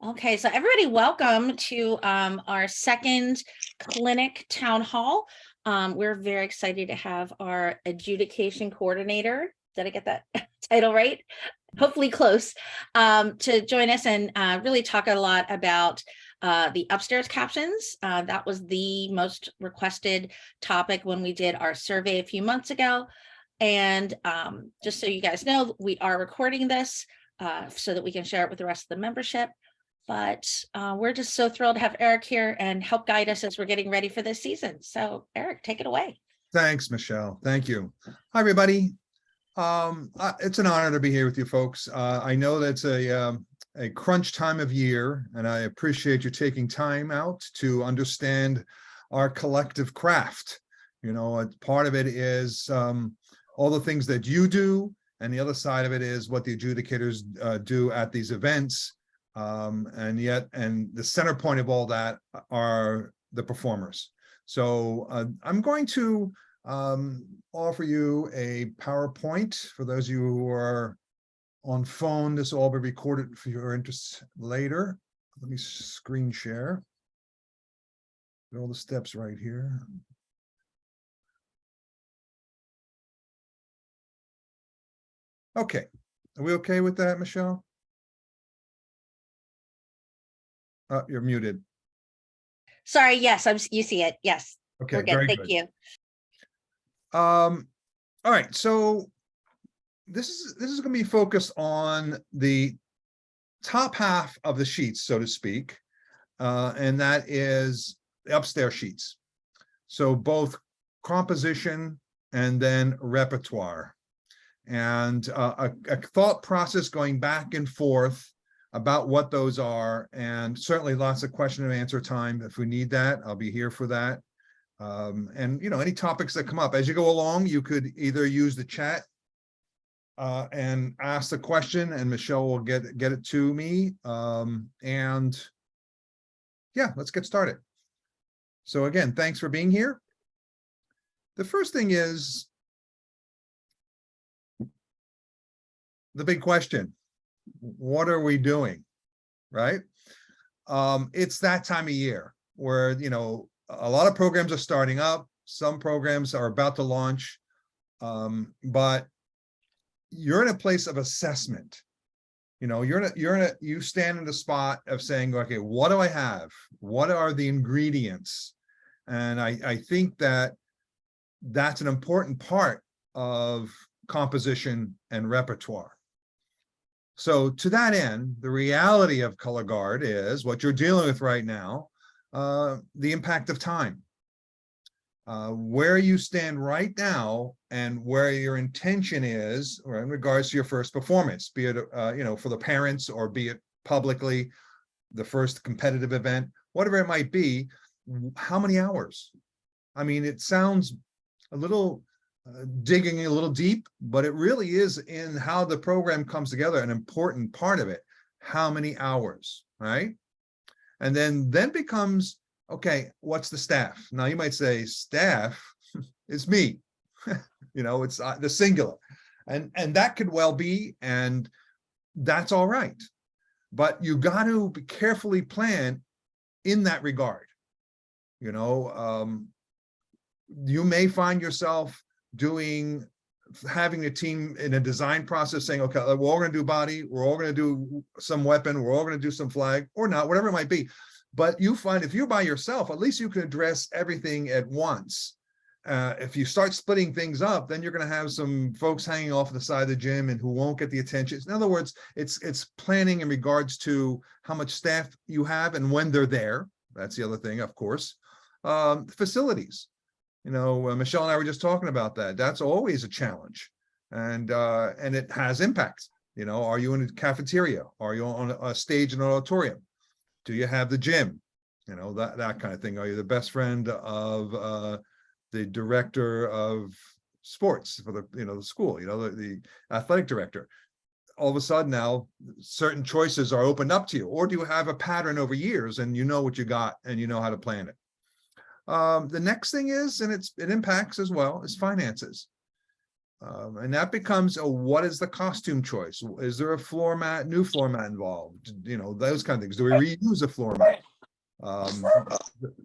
Okay, so everybody, welcome to our second clinic town hall. We're very excited to have our adjudication coordinator. Did I get that title right? Hopefully close, to join us and really talk a lot about the upstairs captions. That was the most requested topic when we did our survey a few months ago. And just so you guys know, we are recording this so that we can share it with the rest of the membership. But we're just so thrilled to have Eric here and help guide us as we're getting ready for this season. So Eric, take it away. Thanks, Michelle. Thank you. Hi, everybody. It's an honor to be here with you folks. I know that's a crunch time of year, and I appreciate you taking time out to understand our collective craft. You know, part of it is all the things that you do, and the other side of it is what the adjudicators do at these events. And the center point of all that are the performers. So I'm going to offer you a PowerPoint for those of you who are on phone. This will all be recorded for your interest later. Let me screen share. All the steps right here. Okay, are we okay with that, Michelle? You're muted. Sorry, yes, you see it. Yes. Okay, we're good. very Thank good. you. All right, so this is going to be focused on the top half of the sheets, so to speak, and that is the upstairs sheets. So both composition and then repertoire, and a thought process going back and forth about what those are, and certainly lots of question and answer time. If we need that, I'll be here for that. And you know, any topics that come up as you go along, you could either use the chat and ask the question, and Michelle will get it to me. And yeah, let's get started. So again, thanks for being here. The first thing is the big question. What are we doing, right? It's that time of year where, you know, a lot of programs are starting up. Some programs are about to launch, but you're in a place of assessment. You know, you stand in the spot of saying, okay, what do I have? What are the ingredients? And I think that's an important part of composition and repertoire. So to that end, the reality of color guard is what you're dealing with right now, the impact of time, where you stand right now and where your intention is, or in regards to your first performance, be it, you know, for the parents, or be it publicly, the first competitive event, whatever it might be. How many hours? I mean, it sounds a little digging a little deep, but it really is in how the program comes together, an important part of it. How many hours, right? And then becomes, okay, what's the staff? Now you might say, staff is me. You know, it's the singular, and that could well be, and that's all right. But you got to be carefully plan in that regard. You know, you may find yourself having a team in a design process saying, okay, we're all going to do body, we're all going to do some weapon, we're all going to do some flag, or not, whatever it might be. But you find if you're by yourself, at least you can address everything at once. If you start splitting things up, then you're going to have some folks hanging off the side of the gym and who won't get the attention. In other words, it's planning in regards to how much staff you have and when they're there. That's the other thing, of course. Facilities. You know, Michelle and I were just talking about that. That's always a challenge, and it has impact. You know, are you in a cafeteria? Are you on a stage in an auditorium? Do you have the gym? You know, that kind of thing. Are you the best friend of the director of sports for the school? You know, the athletic director. All of a sudden now, certain choices are opened up to you, or do you have a pattern over years and you know what you got and you know how to plan it? The next thing is, and it impacts as well, is finances. And that becomes, what is the costume choice? Is there a floor mat, new floor mat involved? You know, those kind of things. Do we reuse a floor mat?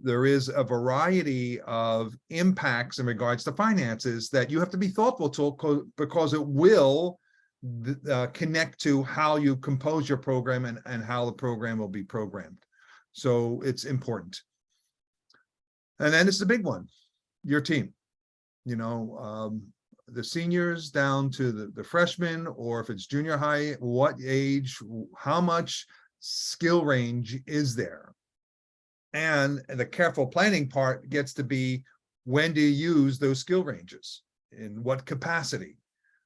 There is a variety of impacts in regards to finances that you have to be thoughtful to, because it will connect to how you compose your program and how the program will be programmed. So it's important. And then it's the big one, your team. You know, the seniors down to the freshmen, or if it's junior high, what age, how much skill range is there? And the careful planning part gets to be, when do you use those skill ranges? In what capacity?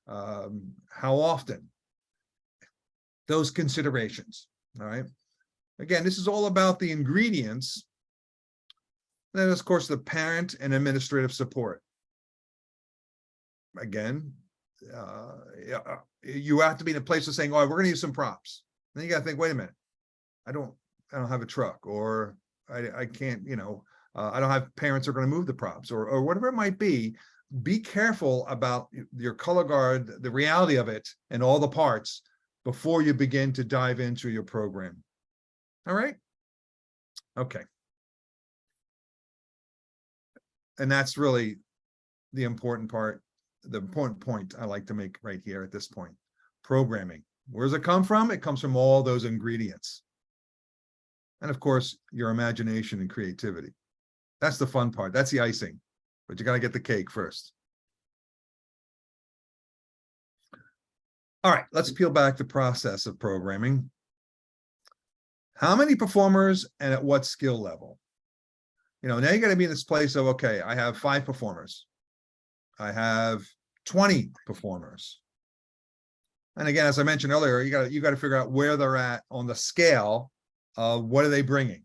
How often? Those considerations, all right? Again, this is all about the ingredients. And then, of course, the parent and administrative support. Again, you have to be in a place of saying, oh, we're going to use some props. Then you got to think, wait a minute, I don't have a truck, or I can't, you know, I don't have parents who are going to move the props, or whatever it might be. Be careful about your color guard, the reality of it, and all the parts before you begin to dive into your program. All right. Okay. And that's really the important part, the important point I like to make right here at this point. Programming. Where does it come from? It comes from all those ingredients. And of course, your imagination and creativity. That's the fun part. That's the icing. But you got to get the cake first. All right, let's peel back the process of programming. How many performers and at what skill level? You know, now you got to be in this place of, okay, I have 5 performers. I have 20 performers. And again, as I mentioned earlier, you got to figure out where they're at on the scale of what are they bringing.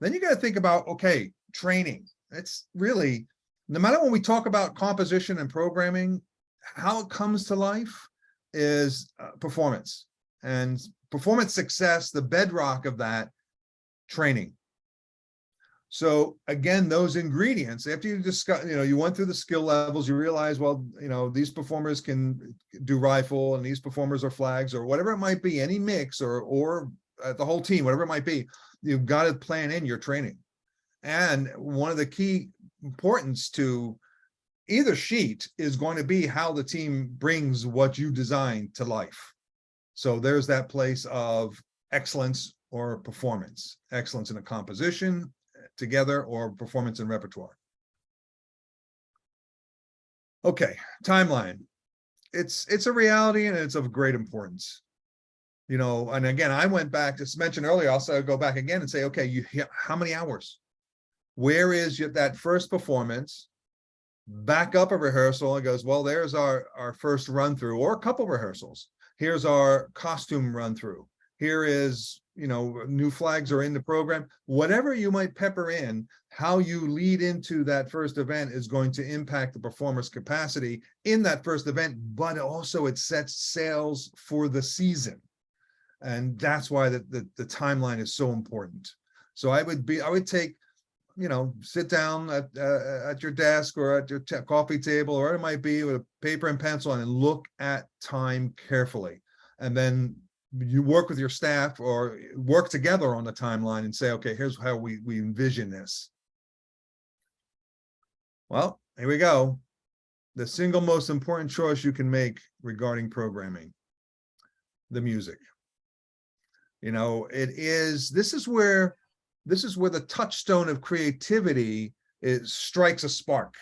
Then you got to think about, okay, training. It's really, no matter when we talk about composition and programming, how it comes to life is performance. And performance success, the bedrock of that, training. So again, those ingredients, after you discuss, you know, you went through the skill levels, you realize, well, you know, these performers can do rifle and these performers are flags, or whatever it might be, any mix, or the whole team, whatever it might be, you've got to plan in your training. And one of the key importance to either sheet is going to be how the team brings what you designed to life. So there's that place of excellence or performance, excellence in a composition together, or performance and repertoire. Okay, timeline. It's a reality, and it's of great importance. You know, and again, I went back, just mentioned earlier, also go back again and say, okay, how many hours? Where is that first performance? Back up a rehearsal and goes, well, there's our first run through, or a couple rehearsals. Here's our costume run through. Here is, you know, new flags are in the program. Whatever you might pepper in, how you lead into that first event is going to impact the performer's capacity in that first event, but also it sets sails for the season. And that's why the timeline is so important. So I would take, you know, sit down at your desk or at your coffee table, or whatever it might be, with a paper and pencil, and look at time carefully. And then you work with your staff or work together on the timeline and say, okay, here's how we envision this. Well, here we go. The single most important choice you can make regarding programming, the music. You know, this is where the touchstone of creativity strikes a spark,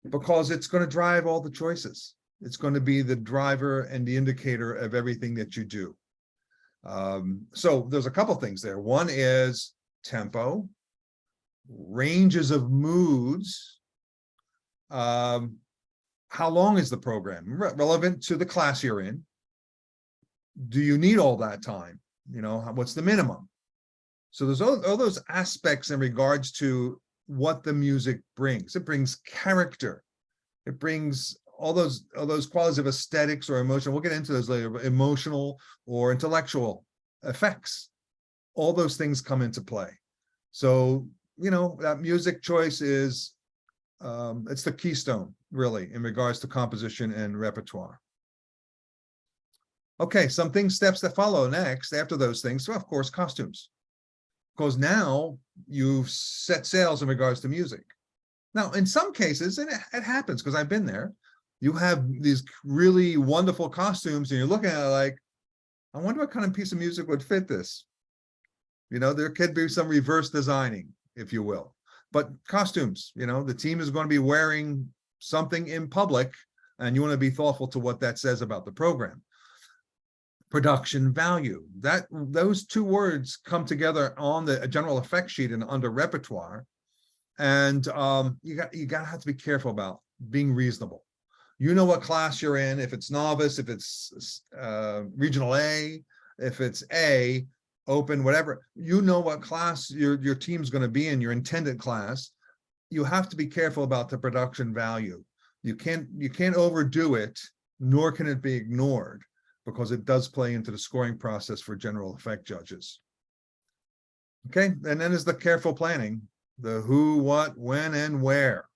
because it's going to drive all the choices. It's going to be the driver and the indicator of everything that you do. So there's a couple things there. One is tempo, ranges of moods. How long is the program? Relevant to the class you're in. Do you need all that time? You know, what's the minimum? So there's all those aspects in regards to what the music brings. It brings character. It brings all those qualities of aesthetics or emotion. We'll get into those later, but emotional or intellectual effects. All those things come into play. So, you know, that music choice is it's the keystone, really, in regards to composition and repertoire. Okay, steps that follow next after those things. So of course, costumes, because now you've set sails in regards to music. Now, in some cases, and it happens because I've been there, you have these really wonderful costumes and you're looking at it like, I wonder what kind of piece of music would fit this. There could be some reverse designing, if you will. But costumes, the team is going to be wearing something in public, and you want to be thoughtful to what that says about the program. Production value, those two words come together on the general effect sheet and under repertoire. And you gotta have to be careful about being reasonable. You know what class you're in, if it's novice, if it's regional A, if it's A, open, whatever, what class your team's going to be in, your intended class. You have to be careful about the production value. You can't overdo it, nor can it be ignored, because it does play into the scoring process for general effect judges. Okay, and then there's the careful planning, the who, what, when, and where.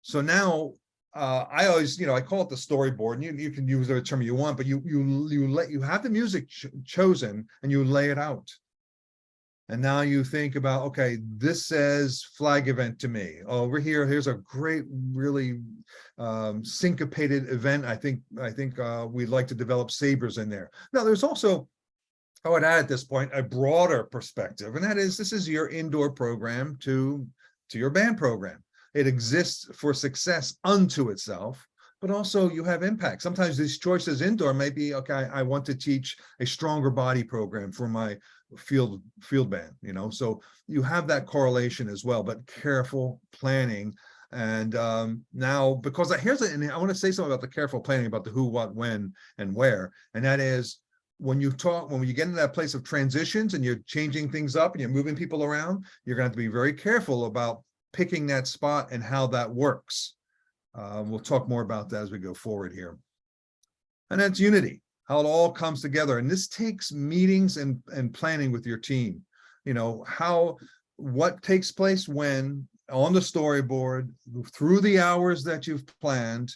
So now I always, I call it the storyboard, and you can use whatever term you want, but you have the music chosen and you lay it out. And now you think about, okay, this says flag event to me. Over here, here's a great, really syncopated event. I think we'd like to develop sabers in there. Now, there's also, I would add at this point, a broader perspective, and that is, this is your indoor program to your band program. It exists for success unto itself, but also you have impact. Sometimes these choices indoor may be, okay, I want to teach a stronger body program for my field band, so you have that correlation as well, but careful planning. And now, because and I want to say something about the careful planning, about the who, what, when, and where, and that is, when you get into that place of transitions and you're changing things up and you're moving people around, you're going to have to be very careful about picking that spot and how that works. We'll talk more about that as we go forward here. And that's unity, how it all comes together. And this takes meetings and planning with your team. What takes place when on the storyboard, through the hours that you've planned,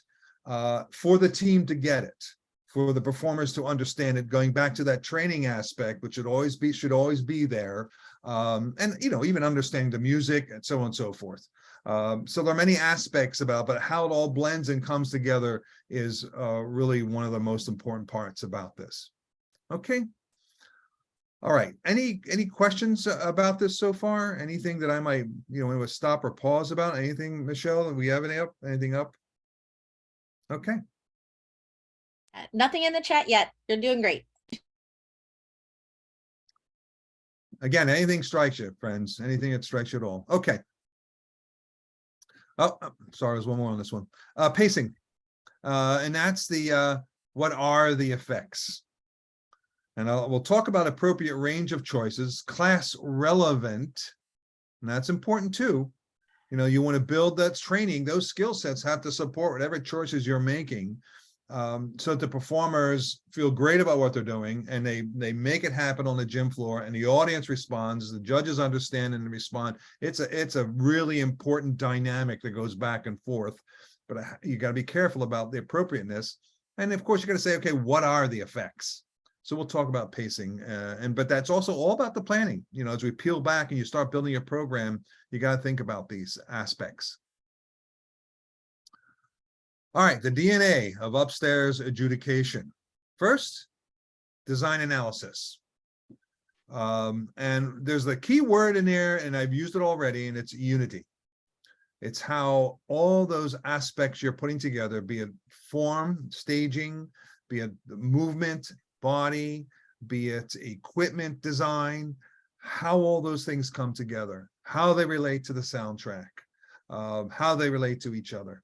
for the team to get it, for the performers to understand it, going back to that training aspect, which should always be there. And even understanding the music and so on and so forth. So there are many aspects but how it all blends and comes together is really one of the most important parts about this. Okay. All right. Any questions about this so far? Anything that I might want to stop or pause about? Anything, Michelle? Do we have anything up? Okay. Nothing in the chat yet. You're doing great. Again, anything strikes you, friends, anything that strikes you at all. Okay. Oh, sorry, there's one more on this one. Pacing. And that's what are the effects? And we'll talk about appropriate range of choices, class relevant, and that's important too. You want to build that training, those skill sets have to support whatever choices you're making. So that the performers feel great about what they're doing, and they make it happen on the gym floor, and the audience responds, the judges understand and respond. It's a really important dynamic that goes back and forth, but you got to be careful about the appropriateness. And of course, you got to say, okay, what are the effects? So we'll talk about pacing, but that's also all about the planning. As we peel back and you start building your program, you got to think about these aspects. All right, the DNA of upstairs adjudication. First, design analysis. And there's the key word in there, and I've used it already, and it's unity. It's how all those aspects you're putting together, be it form, staging, be it movement, body, be it equipment design, how all those things come together, how they relate to the soundtrack, how they relate to each other.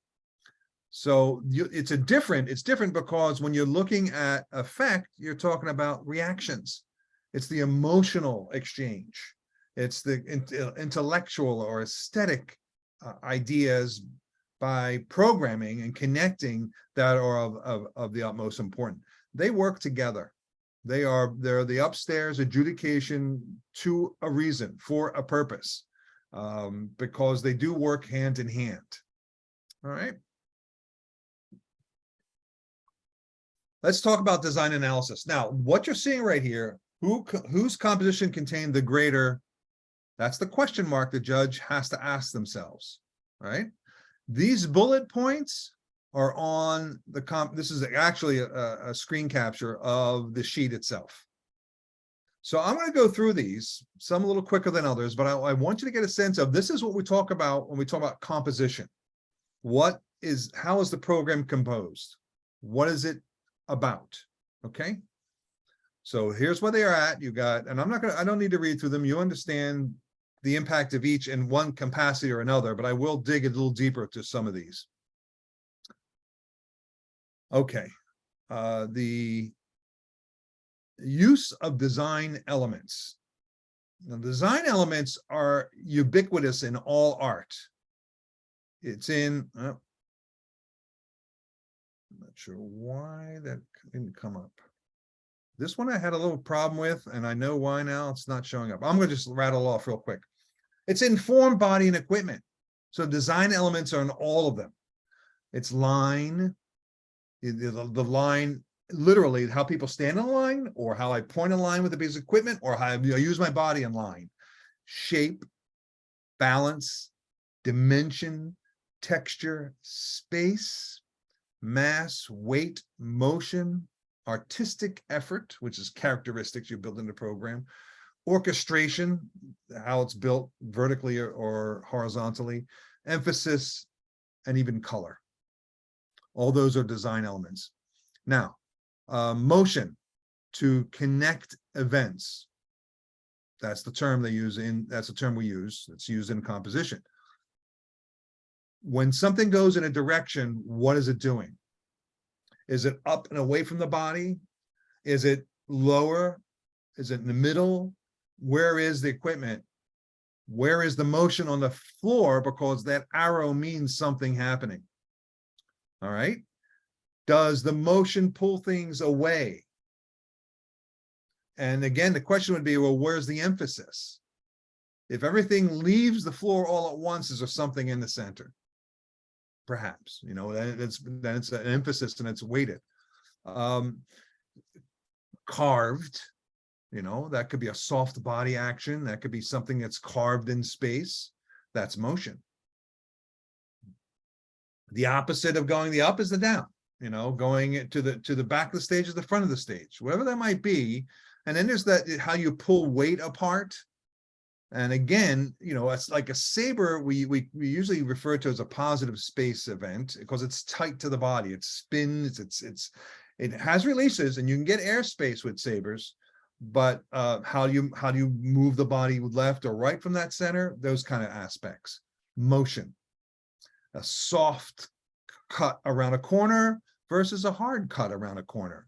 So it's different because when you're looking at effect, you're talking about reactions. It's the emotional exchange. It's the intellectual or aesthetic ideas by programming and connecting that are of the utmost importance. They work together. They're the upstairs adjudication to a reason, for a purpose, because they do work hand in hand. All right. Let's talk about design analysis. Now, what you're seeing right here, whose composition contained the greater, that's the question mark the judge has to ask themselves, right? These bullet points are on the this is actually a screen capture of the sheet itself. So I'm going to go through these, some a little quicker than others, but I want you to get a sense of, this is what we talk about when we talk about composition. How is the program composed? What is it about? Okay. So here's where they are at. You got, and I don't need to read through them. You understand the impact of each in one capacity or another, but I will dig a little deeper to some of these. Okay. The use of design elements. Now, design elements are ubiquitous in all art. It's in, I'm not sure why that didn't come up. This one I had a little problem with, and I know why now. It's not showing up. I'm going to just rattle off real quick. It's in form, body, and equipment. So design elements are in all of them. It's line, the line, literally how people stand in a line, or how I point a line with a piece of equipment, or how I use my body in line. Shape, balance, dimension, texture, space, mass, weight, motion, artistic effort, which is characteristics you build in the program, orchestration, how it's built vertically or horizontally, emphasis, and even color. All those are design elements. Now, motion, to connect events. That's the term they use that's the term we use. It's used in composition. When something goes in a direction, what is it doing? Is it up and away from the body? Is it lower? Is it in the middle? Where is the equipment? Where is the motion on the floor? Because that arrow means something happening. All right. Does the motion pull things away? And again, the question would be, well, where's the emphasis? If everything leaves the floor all at once, is there something in the center? Perhaps, then it's an emphasis and it's weighted. Carved, that could be a soft body action. That could be something that's carved in space. That's motion. The opposite of going the up is the down, going to the back of the stage is the front of the stage, whatever that might be. And then there's how you pull weight apart. And again, it's like a saber, we usually refer to as a positive space event because it's tight to the body. It spins, it has releases, and you can get airspace with sabers, but how do you move the body left or right from that center? Those kind of aspects. Motion, a soft cut around a corner versus a hard cut around a corner.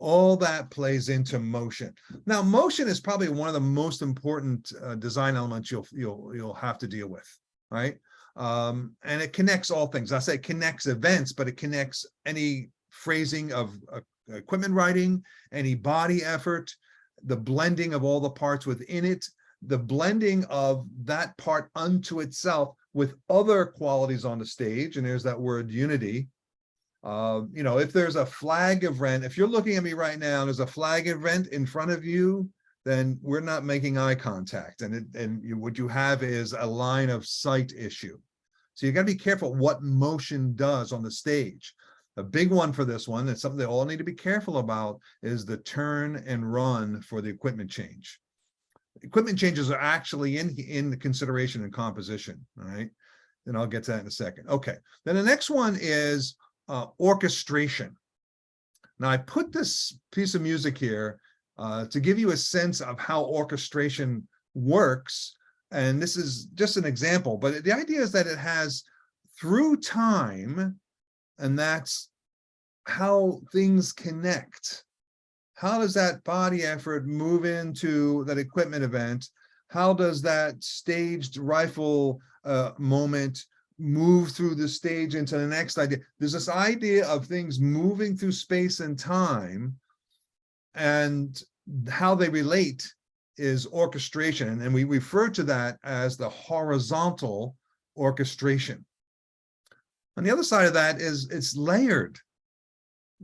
All that plays into motion. Now, motion is probably one of the most important design elements you'll have to deal with, right? And it connects all things. I say it connects events, but it connects any phrasing of equipment writing, any body effort, the blending of all the parts within it, the blending of that part unto itself with other qualities on the stage. And there's that word unity. If there's a flag event, if you're looking at me right now, there's a flag event in front of you, then we're not making eye contact. What you have is a line of sight issue. So you got to be careful what motion does on the stage. A big one for this one, and something they all need to be careful about, is the turn and run for the equipment change. Equipment changes are actually in the consideration and composition. All right. And I'll get to that in a second. Okay. Then the next one is orchestration. Now, I put this piece of music here to give you a sense of how orchestration works. And this is just an example, but the idea is that it has through time, and that's how things connect. How does that body effort move into that equipment event? How does that staged rifle moment move through the stage into the next idea? There's this idea of things moving through space and time, and how they relate is orchestration. And we refer to that as the horizontal orchestration. On the other side of that is it's layered.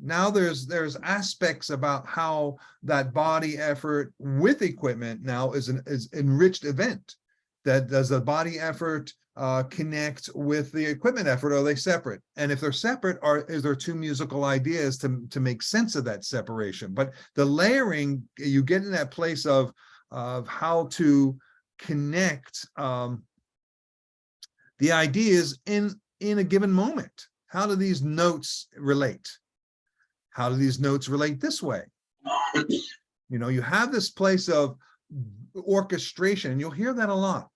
Now there's aspects about how that body effort with equipment now is an enriched event. That does the body effort connect with the equipment effort, or are they separate? And if they're separate, is there two musical ideas to make sense of that separation? But the layering, you get in that place of how to connect the ideas in a given moment. How do these notes relate? How do these notes relate this way? You have this place of orchestration, and you'll hear that a lot.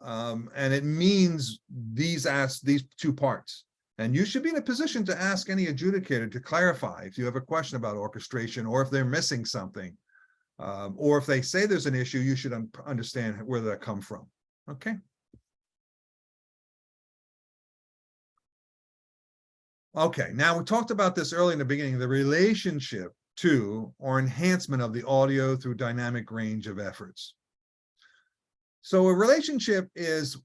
And it means these two parts. And you should be in a position to ask any adjudicator to clarify if you have a question about orchestration, or if they're missing something, or if they say there's an issue, you should understand where that come from. Okay. Okay, now we talked about this early in the beginning, the relationship to or enhancement of the audio through dynamic range of efforts. So a relationship is,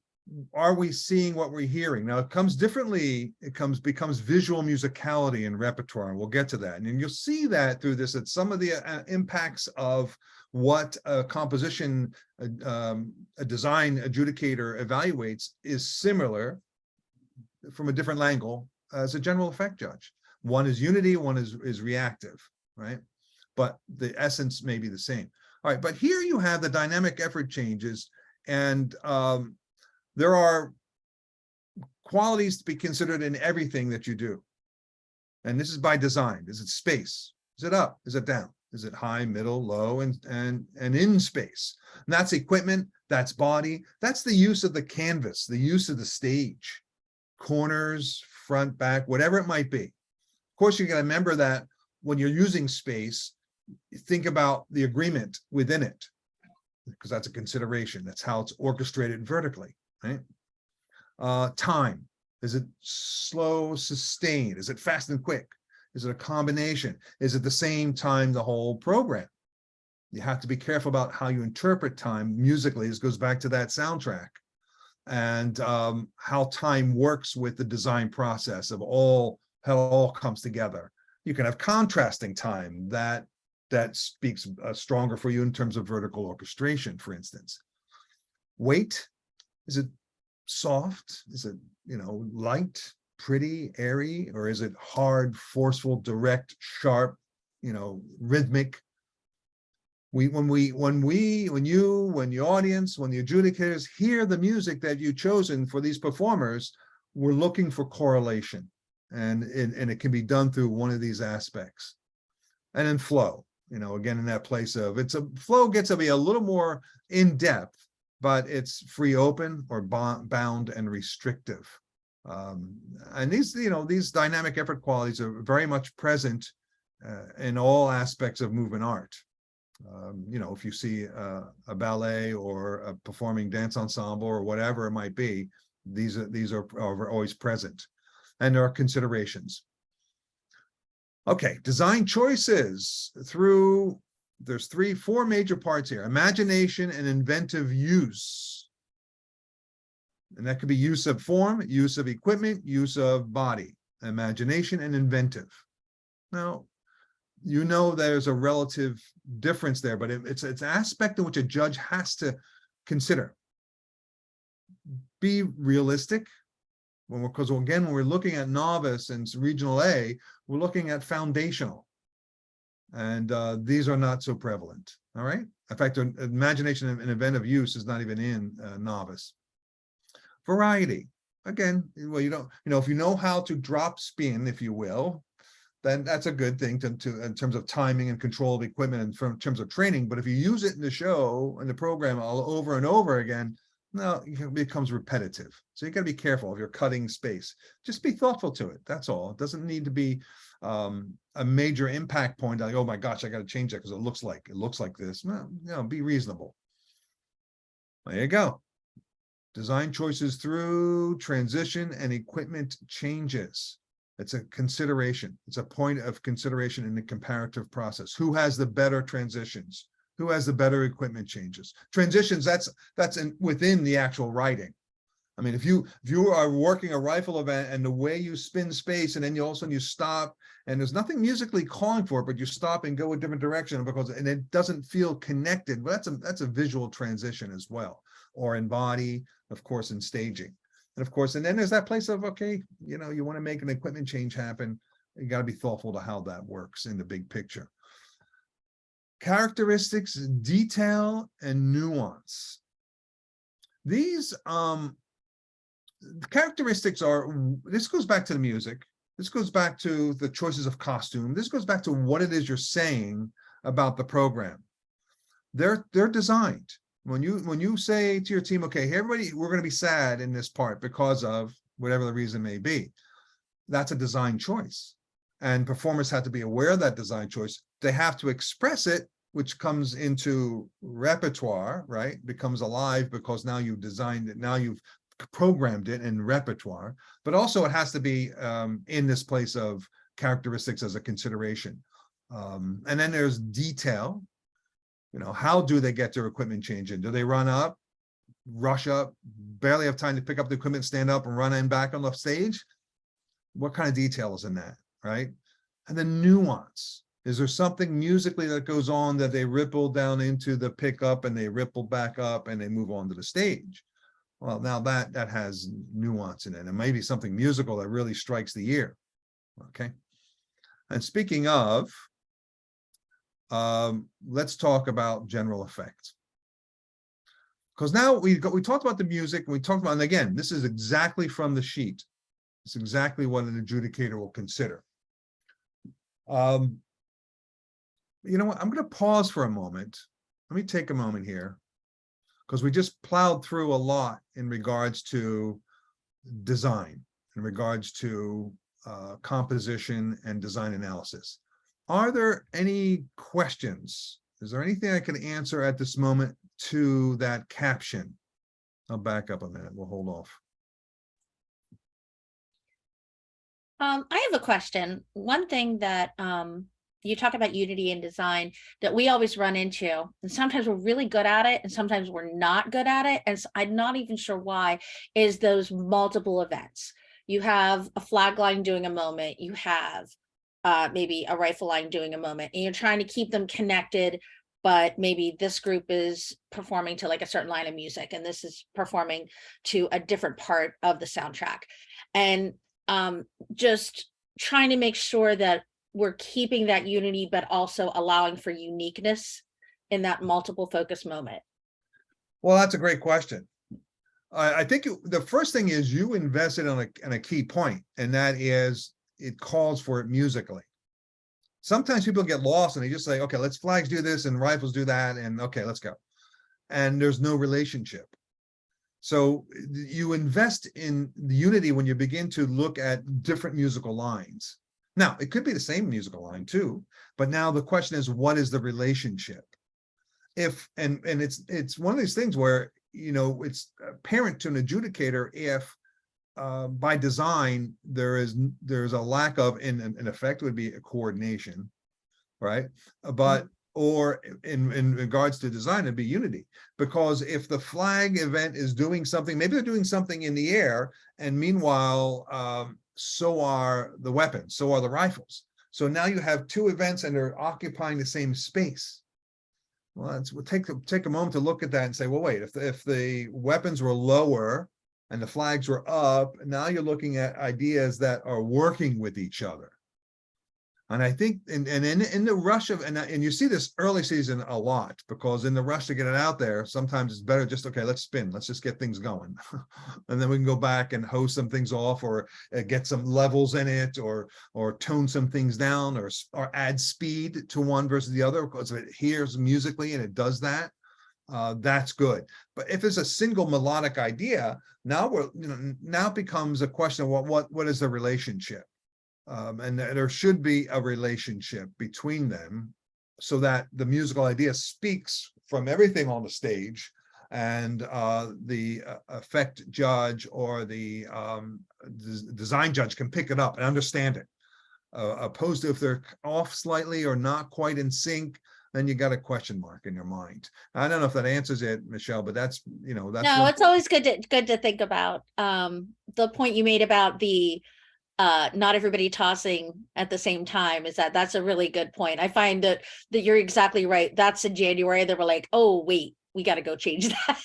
are we seeing what we're hearing? Now it comes differently, becomes visual musicality and repertoire, and we'll get to that. And you'll see that through this, that some of the impacts of what a composition, a design adjudicator evaluates is similar from a different angle as a general effect judge. One is unity, one is reactive, right? But the essence may be the same. All right, but here you have the dynamic effort changes, and there are qualities to be considered in everything that you do. And this is by design. Is it space? Is it up? Is it down? Is it high, middle, low, and in space? And that's equipment, that's body, that's the use of the canvas, the use of the stage, corners, front, back, whatever it might be. Of course, you got to remember that when you're using space, think about the agreement within it, because that's a consideration. That's how it's orchestrated vertically, right? Time. Is it slow, sustained? Is it fast and quick? Is it a combination? Is it the same time the whole program? You have to be careful about how you interpret time musically. This goes back to that soundtrack, and how time works with the design process of how it all comes together. You can have contrasting time that speaks stronger for you in terms of vertical orchestration, for instance. Weight, is it soft? Is it, light, pretty, airy, or is it hard, forceful, direct, sharp, rhythmic? When the audience, when the adjudicators hear the music that you've chosen for these performers, we're looking for correlation, and it can be done through one of these aspects. And then flow, again, in that place of flow gets to be a little more in depth, but it's free, open, or bound and restrictive. And these dynamic effort qualities are very much present in all aspects of movement art. If you see a ballet or a performing dance ensemble or whatever it might be, these are always present, and there are considerations. Okay, design choices there's 4 major parts here: imagination and inventive use. And that could be use of form, use of equipment, use of body, imagination and inventive. Now, there's a relative difference there, but it's an aspect in which a judge has to consider. Be realistic, because again, when we're looking at novice and regional A, we're looking at foundational, and these are not so prevalent. All right. In fact, imagination and inventive use is not even in novice. Variety. Again, well, if you know how to drop spin, if you will, then that's a good thing to in terms of timing and control of equipment and in terms of training. But if you use it in the show, in the program, all over and over again, no, it becomes repetitive. So you got to be careful if you're cutting space. Just be thoughtful to it. That's all. It doesn't need to be a major impact point. Like, oh my gosh, I got to change that because it looks like this. No, be reasonable. There you go. Design choices through transition and equipment changes. It's a consideration. It's a point of consideration in the comparative process. Who has the better transitions? Who has the better equipment changes? Transitions, that's within the actual writing. I mean, if you are working a rifle event and the way you spin space and then you all of a sudden you stop and there's nothing musically calling for it, but you stop and go a different direction because and it doesn't feel connected. Well, that's a visual transition as well, or in body, of course, in staging. And of course, and then there's that place of, okay, you know, you want to make an equipment change happen. You got to be thoughtful to how that works in the big picture. Characteristics, detail, and nuance. These characteristics are, this goes back to the music. This goes back to the choices of costume. This goes back to what it is you're saying about the program. They're designed. When you say to your team, okay, hey, everybody, we're going to be sad in this part because of whatever the reason may be, that's a design choice. And performers have to be aware of that design choice. They have to express it, which comes into repertoire, right? Becomes alive because now you've designed it, now you've programmed it in repertoire, but also it has to be in this place of characteristics as a consideration. And then there's detail. You know, how do they get their equipment change in? Do they run up, rush up, barely have time to pick up the equipment, stand up and run in back on the stage? What kind of detail is in that, right? And then nuance. Is there something musically that goes on that they ripple down into the pickup and they ripple back up and they move on to the stage? Well, now that has nuance in it, and maybe something musical that really strikes the ear. Okay. And speaking of, let's talk about general effects. Because now we talked about the music, and we talked about, and again, this is exactly from the sheet. It's exactly what an adjudicator will consider. You know what? I'm going to pause for a moment. Let me take a moment here, because we just plowed through a lot in regards to design, in regards to composition and design analysis. Are there any questions? Is there anything I can answer at this moment to that caption? I'll back up a minute. We'll hold off. I have a question. One thing that you talk about unity in design that we always run into, and sometimes we're really good at it and sometimes we're not good at it, and I'm not even sure why, is those multiple events. You have a flag line doing a moment, you have maybe a rifle line doing a moment, and you're trying to keep them connected, but maybe this group is performing to like a certain line of music and this is performing to a different part of the soundtrack. And just trying to make sure that we're keeping that unity, but also allowing for uniqueness in that multiple focus moment. Well, that's a great question. I think the first thing is you invested on a key point, and that is it calls for it musically. Sometimes people get lost and they just say, okay, let's flags do this and rifles do that, and okay, let's go. And there's no relationship. So you invest in the unity when you begin to look at different musical lines. Now, it could be the same musical line too, but now the question is, what is the relationship? If and it's one of these things where, you know, it's apparent to an adjudicator if by design there's a lack of, in effect would be a coordination, right? But or in regards to design, it'd be unity. Because if the flag event is doing something, maybe they're doing something in the air, and meanwhile, so are the weapons, so are the rifles. So now you have two events and they're occupying the same space. Well, we'll take a moment to look at that and say, well, wait, if the weapons were lower and the flags were up, now you're looking at ideas that are working with each other. And I think, and in the rush of, and you see this early season a lot, because in the rush to get it out there, sometimes it's better just, okay, let's spin, let's just get things going. And then we can go back and hose some things off, or get some levels in it, or tone some things down, or add speed to one versus the other, because if it hears musically and it does that, that's good. But if it's a single melodic idea, now now it becomes a question of what is the relationship? And there should be a relationship between them, so that the musical idea speaks from everything on the stage, and the effect judge or the design judge can pick it up and understand it. Opposed to if they're off slightly or not quite in sync, then you got a question mark in your mind. I don't know if that answers it, Michelle, but that's, that's No, one. it's always good to think about. The point you made about the not everybody tossing at the same time is that's a really good point. I find that you're exactly right. That's in January. They were like, oh wait, we got to go change that.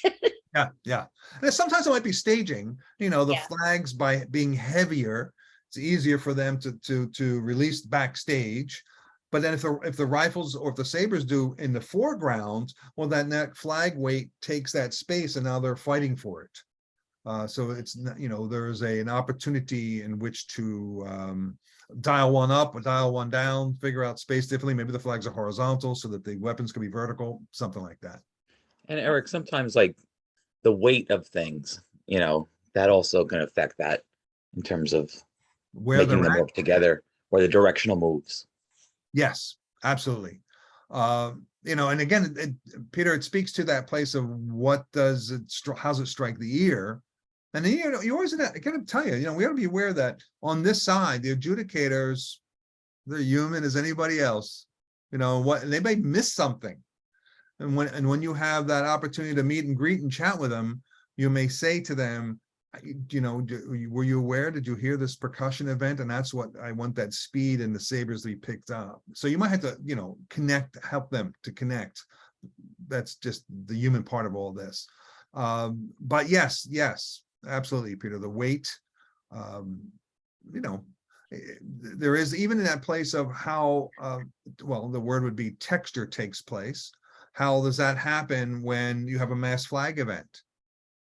Yeah, yeah. And sometimes it might be staging, the Yeah. flags by being heavier, it's easier for them to release backstage. But then if the rifles or if the sabers do in the foreground, well, then that flag weight takes that space and now they're fighting for it. So it's, there's an opportunity in which to dial one up or dial one down, figure out space differently. Maybe the flags are horizontal so that the weapons can be vertical, something like that. And Eric, sometimes like the weight of things, that also can affect that in terms of Where making they're them at. work together or the directional moves. Yes, absolutely. And again, Peter, it speaks to that place of what does it, how's it strike the ear? And then, you always, I gotta tell you, we gotta be aware that on this side, the adjudicators, they're human as anybody else. They may miss something. And when you have that opportunity to meet and greet and chat with them, you may say to them, were you aware? Did you hear this percussion event? And that's what I want, that speed and the sabers to be picked up. So you might have to, help them to connect. That's just the human part of all this. But yes, absolutely, Peter. The weight, there is even in that place of how, the word would be texture takes place. How does that happen when you have a mass flag event?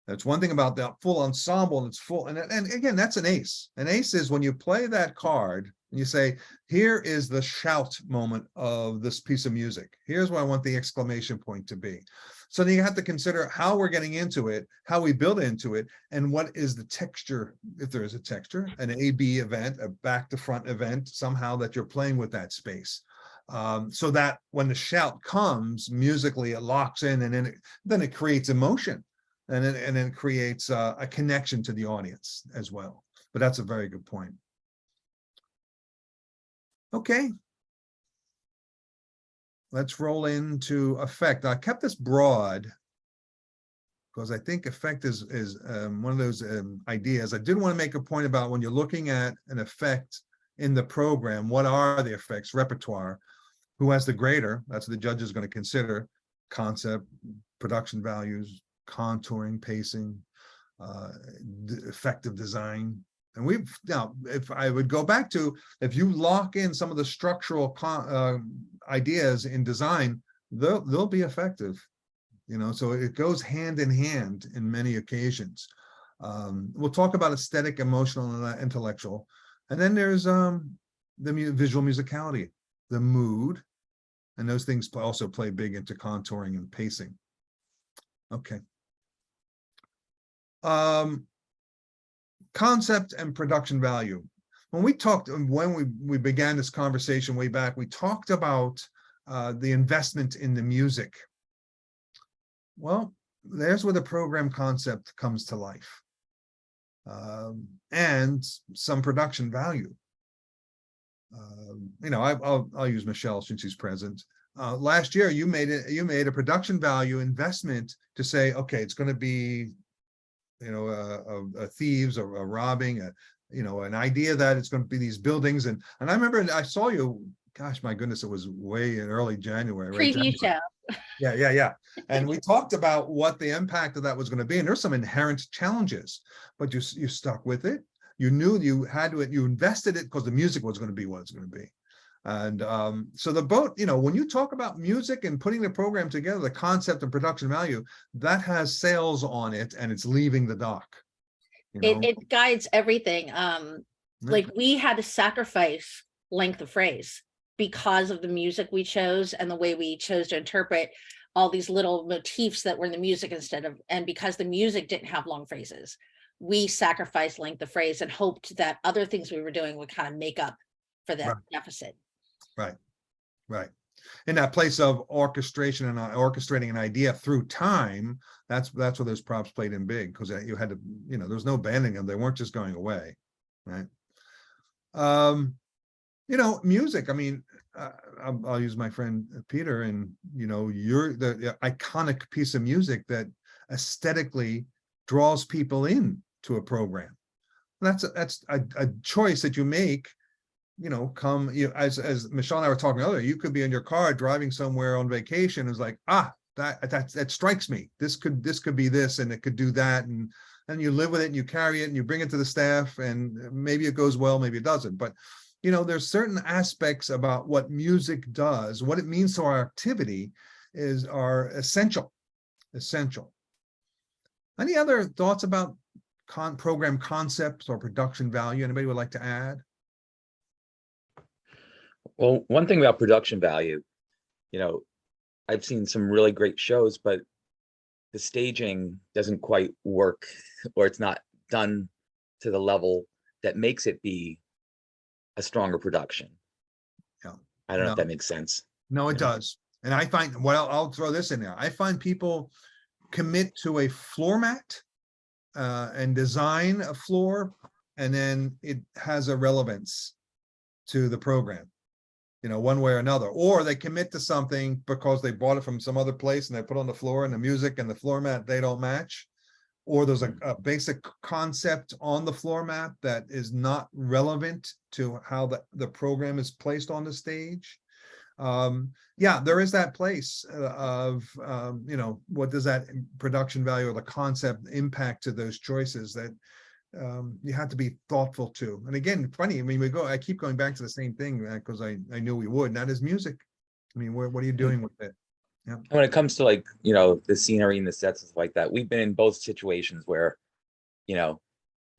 That's one thing about the full ensemble, and it's full. And again, that's an ace. An ace is when you play that card and you say, here is the shout moment of this piece of music. Here's what I want the exclamation point to be. So then you have to consider how we're getting into it, how we build into it, and what is the texture, if there is a texture, an A-B event, a back to front event, somehow that you're playing with that space. So that when the shout comes musically, it locks in, and then it creates emotion. And then it creates a connection to the audience as well. But that's a very good point. Okay. Let's roll into effect. I kept this broad because I think effect is one of those ideas. I did want to make a point about when you're looking at an effect in the program, what are the effects, repertoire, who has the greater, that's what the judge is going to consider, concept, production values, contouring, pacing, effective design. And now, if I would go back to, if you lock in some of the structural ideas in design, they'll be effective. So it goes hand in hand in many occasions. We'll talk about aesthetic, emotional, and intellectual. And then there's the visual musicality, the mood, and those things also play big into contouring and pacing. Okay. Concept and production value. When we began this conversation way back, we talked about the investment in the music. Well, there's where the program concept comes to life, and some production value. I'll use Michelle since she's present. Last year, you made a production value investment to say, okay, it's going to be, a thieves or a robbing, an idea that it's going to be these buildings. And I remember I saw you, gosh, my goodness, it was way in early January. Right? Preview show. Yeah. And we talked about what the impact of that was going to be. And there's some inherent challenges, but you stuck with it. You knew you had to, you invested it because the music was going to be what it's going to be. And so the boat, when you talk about music and putting the program together, the concept and production value, that has sails on it and it's leaving the dock. It guides everything. Like we had to sacrifice length of phrase because of the music we chose and the way we chose to interpret all these little motifs that were in the music and because the music didn't have long phrases, we sacrificed length of phrase and hoped that other things we were doing would kind of make up for that deficit. Right. In that place of orchestration and orchestrating an idea through time, that's where those props played in big, because you had to, there was no banning them. They weren't just going away, right? Music, I mean, I'll use my friend Peter, and you're the iconic piece of music that aesthetically draws people in to a program. That's a choice that you make. As Michelle and I were talking earlier, you could be in your car driving somewhere on vacation. It's like, that strikes me. This could be this, and it could do that, and you live with it, and you carry it, and you bring it to the staff, and maybe it goes well, maybe it doesn't. But there's certain aspects about what music does, what it means to our activity are essential. Any other thoughts about program concepts or production value? Anybody would like to add? Well, one thing about production value, I've seen some really great shows, but the staging doesn't quite work, or it's not done to the level that makes it be a stronger production. Yeah. I don't know if that makes sense. No, it does. And I find, I'll throw this in there. I find people commit to a floor mat and design a floor, and then it has a relevance to the program, one way or another. Or they commit to something because they bought it from some other place and they put on the floor, and the music and the floor mat, they don't match. Or there's a basic concept on the floor mat that is not relevant to how the program is placed on the stage. There is that place of, what does that production value or the concept impact to those choices that you have to be thoughtful to. And again, funny, I keep going back to the same thing because I knew we would, and that is music. What are you doing with it? Yeah. When it comes to the scenery and the sets and stuff like that, we've been in both situations where, in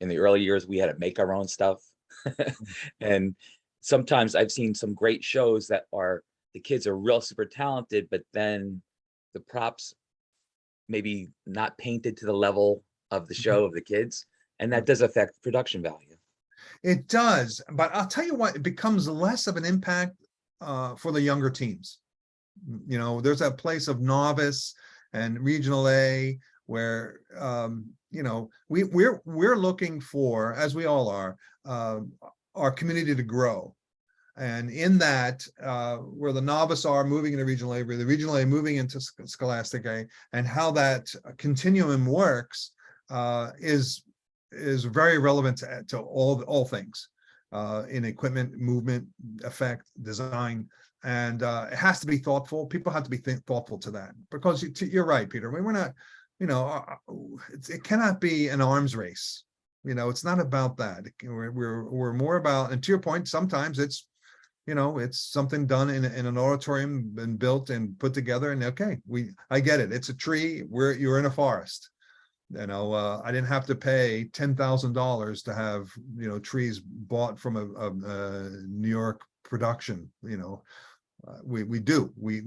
the early years, we had to make our own stuff. And sometimes I've seen some great shows that the kids are real super talented, but then the props maybe not painted to the level of the show of the kids. And that does affect production value. It does, but I'll tell you what, it becomes less of an impact for the younger teams. There's that place of novice and regional A where we're looking for, as we all are, our community to grow. And in that, where the novice are moving into regional A, where the regional A moving into scholastic A, and how that continuum works is very relevant to all things in equipment, movement, effect, design. And it has to be thoughtful. People have to be thoughtful to that, because you're right, Peter. We're not, it cannot be an arms race. It's not about that. We're more about, and to your point, sometimes it's, it's something done in an auditorium and built and put together. And okay, I get it. It's a tree. You're in a forest. I didn't have to pay $10,000 to have trees bought from a New York production. We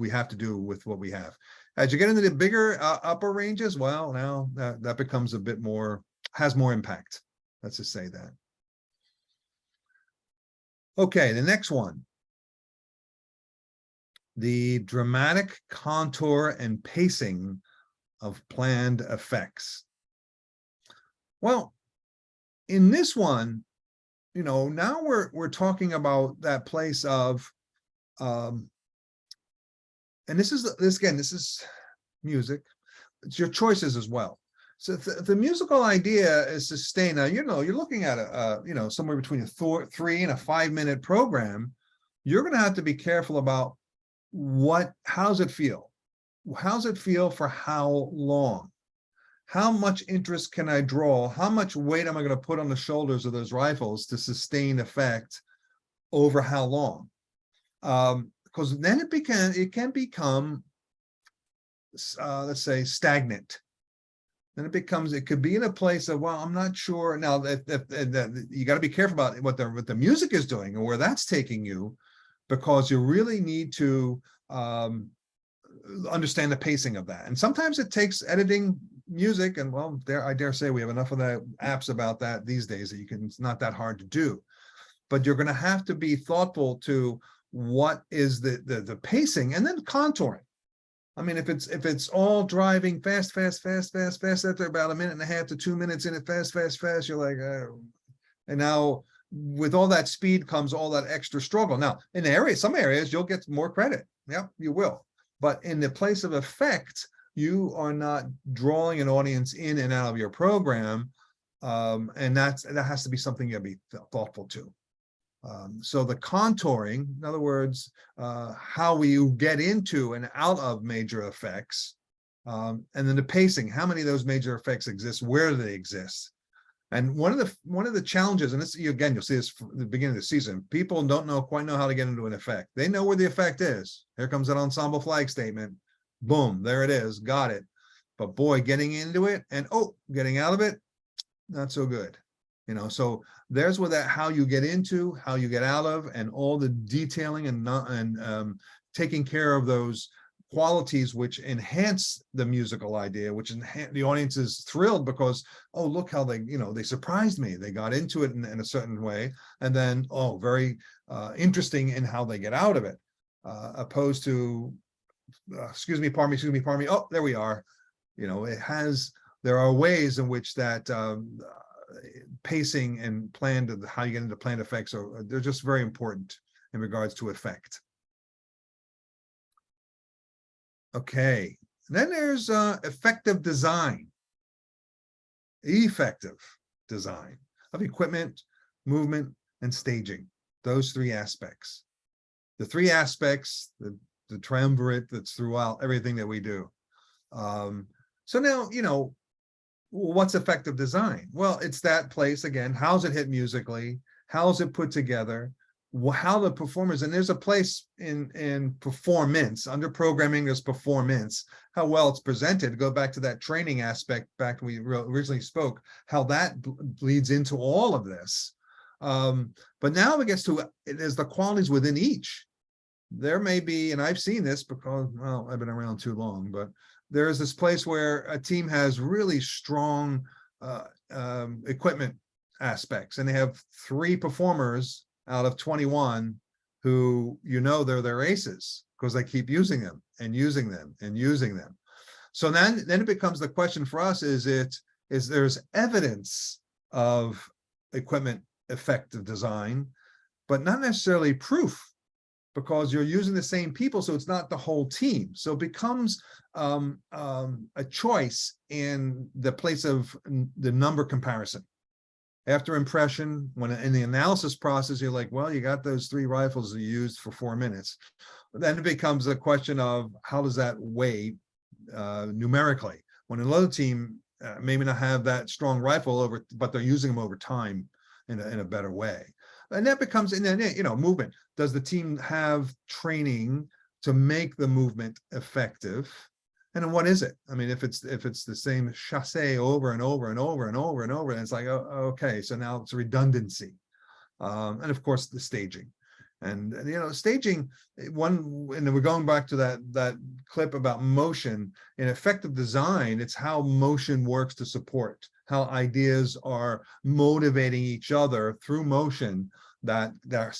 have to do with what we have. As you get into the bigger upper ranges, well, now that becomes a bit more, has more impact. Let's just say that. Okay, the next one. The dramatic contour and pacing of planned effects. Well, in this one, now we're talking about that place of, and this is music. It's your choices as well. So the musical idea is to stay. Now, you're looking at somewhere between a 3 and a 5 minute program. You're going to have to be careful about how's it feel? How's it feel for how long? How much interest can I draw? How much weight am I going to put on the shoulders of those rifles to sustain effect over how long? Because then it can become, let's say, stagnant. Then it could be in a place of, well, I'm not sure. Now that you got to be careful about what the music is doing and where that's taking you, because you really need to understand the pacing of that. And sometimes it takes editing music, and well, I dare say we have enough of the apps about that these days that it's not that hard to do. But you're going to have to be thoughtful to what is the pacing, and then contouring. I mean, if it's all driving fast after about 1.5 to 2 minutes in it, fast, you're like, and now with all that speed comes all that extra struggle. Now, in some areas, you'll get more credit. Yeah, you will. But in the place of effect, you are not drawing an audience in and out of your program. And that has to be something you have to be thoughtful to. So the contouring, in other words, how we get into and out of major effects, and then the pacing, how many of those major effects exist, where do they exist? And one of the challenges, and this again, you'll see this from the beginning of the season, people don't quite know how to get into an effect. They know where the effect is. Here comes that ensemble flag statement. Boom, there it is, got it. But boy, getting into it and getting out of it, not so good. So there's where that how you get into, how you get out of, and all the detailing and taking care of those qualities which enhance the musical idea, which the audience is thrilled because, oh, look how they surprised me. They got into it in a certain way, and then, very interesting in how they get out of it, opposed to, excuse me, pardon me. Oh, there we are. There are ways in which that pacing and how you get into planned effects they're just very important in regards to effect. Okay, then there's effective design of equipment, movement, and staging. Those three aspects. The three aspects, the triumvirate that's throughout everything that we do. So now, what's effective design? Well, it's that place again. How's it hit musically? How's it put together? How the performers, and there's a place in performance, under programming, there's performance, how well it's presented. Go back to that training aspect back when we originally spoke, how that bleeds into all of this. But now it gets to, there's the qualities within each. There may be, and I've seen this because, well, I've been around too long, but there's this place where a team has really strong equipment aspects, and they have 3 performers out of 21 who, they're their aces because they keep using them and using them and using them. So then it becomes the question for us, is there's evidence of equipment effective design, but not necessarily proof, because you're using the same people, so it's not the whole team. So it becomes a choice in the place of the number comparison. After impression, when in the analysis process, you're like, well, you got those 3 rifles that you used for 4 minutes. Then it becomes a question of how does that weigh numerically? When another team maybe not have that strong rifle but they're using them over time in a better way. And that becomes, and then, movement. Does the team have training to make the movement effective? And then what is it? I mean, if it's the same chassé over and over and over and over and over, and it's like, oh, okay, so now it's redundancy. And of course, the staging. And staging, and then we're going back to that clip about motion. In effective design, it's how motion works to support, how ideas are motivating each other through motion, that they're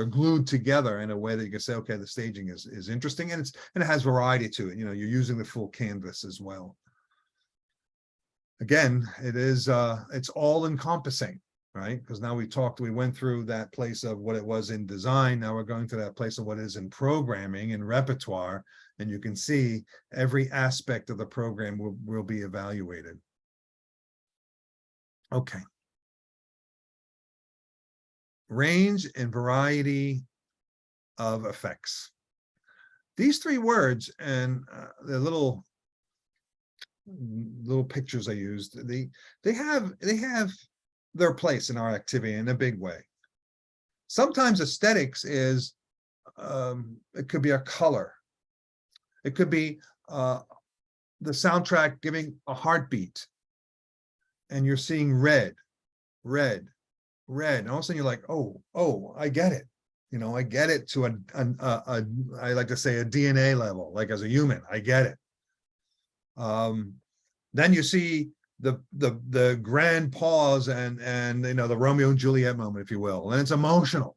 glued together in a way that you can say, okay, the staging is interesting, and it has variety to it. You're using the full canvas as well. Again, it's all encompassing, right? Because now we went through that place of what it was in design. Now we're going to that place of what is in programming and repertoire, and you can see every aspect of the program will be evaluated. Okay. Range and variety of effects. These 3 words and the little pictures I used, they have their place in our activity in a big way. Sometimes aesthetics is it could be a color. It could be the soundtrack giving a heartbeat, and you're seeing red, and all of a sudden you're like, oh, I get it. I get it to I like to say a DNA level, like as a human, I get it. Then you see the grand pause and the Romeo and Juliet moment, if you will, and it's emotional.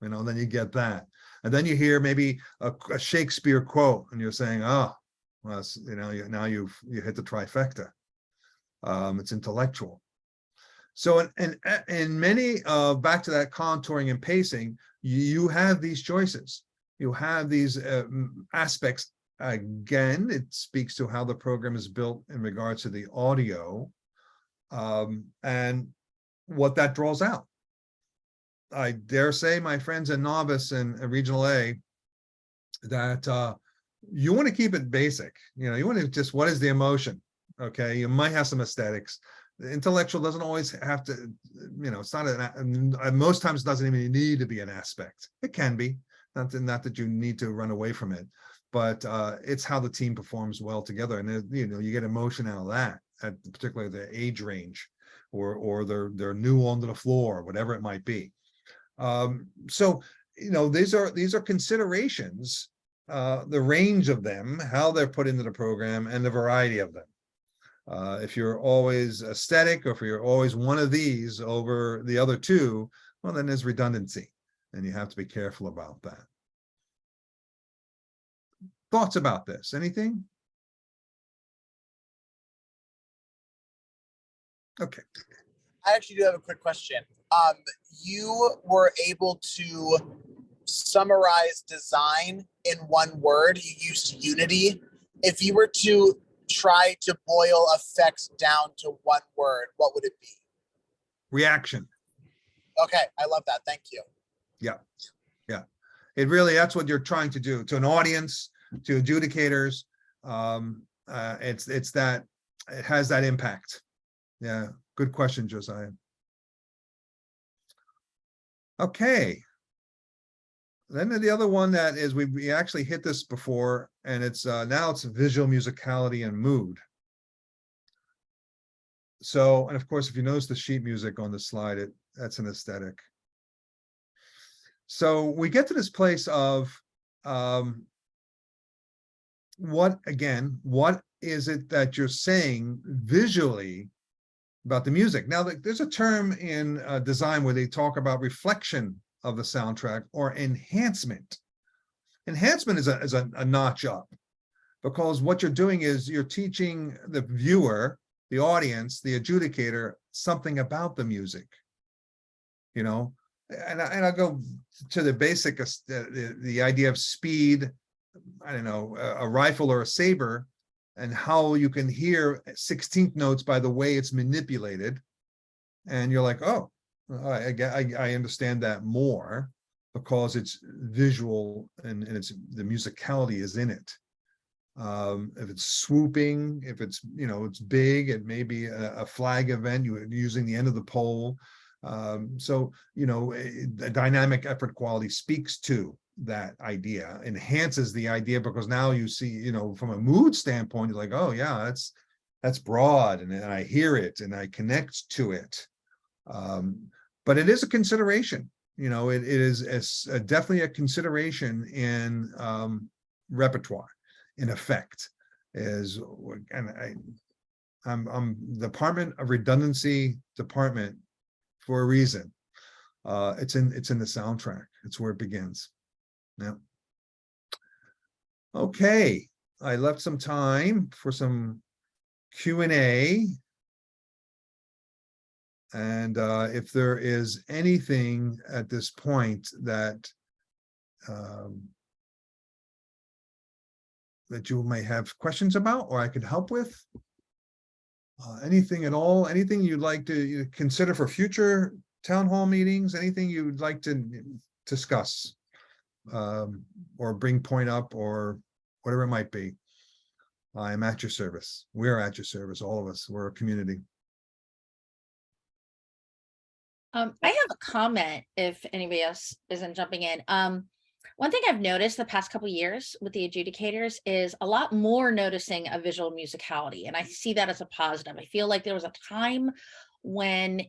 Then you get that, and then you hear maybe a Shakespeare quote, and you're saying, oh, well, now you hit the trifecta. It's intellectual. So in many back to that contouring and pacing, you have these choices. You have these aspects. Again, it speaks to how the program is built in regards to the audio and what that draws out. I dare say, my friends in Novice and Regional A, that you want to keep it basic. You know, you want to just, what is the emotion? Okay, you might have some aesthetics. The intellectual doesn't always have to, you know, it's not most times it doesn't even need to be an aspect. It can be, not that you need to run away from it, but it's how the team performs well together. And you know, you get emotion out of that, at particularly the age range, or they're new onto the floor, whatever it might be. So, you know, these are considerations, the range of them, how they're put into the program, and the variety of them. If you're always aesthetic, or if you're always one of these over the other two, well, then there's redundancy, and you have to be careful about that. Thoughts about this? Anything? Okay. I actually do have a quick question. You were able to summarize design in one word. You used unity. If you were to try to boil effects down to one word, what would it be? Reaction. Okay, I love that. Thank you. Yeah. Yeah. It really, that's what you're trying to do to an audience, to adjudicators. It's that it has that impact. Yeah. Good question, Josiah. Okay. Then the other one that is, we actually hit this before, and it's now it's visual musicality and mood. So, and of course, if you notice the sheet music on the slide, that's an aesthetic. So we get to this place of what is it that you're saying visually about the music? Now, there's a term in design where they talk about reflection of the soundtrack, or enhancement. Enhancement is a notch up, because what you're doing is you're teaching the viewer, the audience, the adjudicator, something about the music, you know. And I'll go to the basic, the idea of speed. I don't know, a rifle or a saber, and how you can hear 16th notes by the way it's manipulated. And you're like, oh, I understand that more, because it's visual, and it's the musicality is in it. If it's swooping, if it's, you know, it's big, it may be a flag event, you're using the end of the pole. So, you know, the dynamic effort quality speaks to that idea, enhances the idea, because now you see, you know, from a mood standpoint, you're like, oh yeah, that's broad, and I hear it and I connect to it. But it is a consideration, you know, it is definitely a consideration in repertoire, in effect, is, and I'm Department of Redundancy department for a reason. It's in the soundtrack. It's where it begins. Yeah. Okay, I left some time for some Q&A. And if there is anything at this point that that you may have questions about, or I could help with, anything at all, anything you'd like to consider for future town hall meetings, anything you'd like to discuss, or bring point up, or whatever it might be, I am at your service. We're at your service, all of us. We're a community. I have a comment if anybody else isn't jumping in. One thing I've noticed the past couple of years with the adjudicators is a lot more noticing a visual musicality, and I see that as a positive. I feel like there was a time when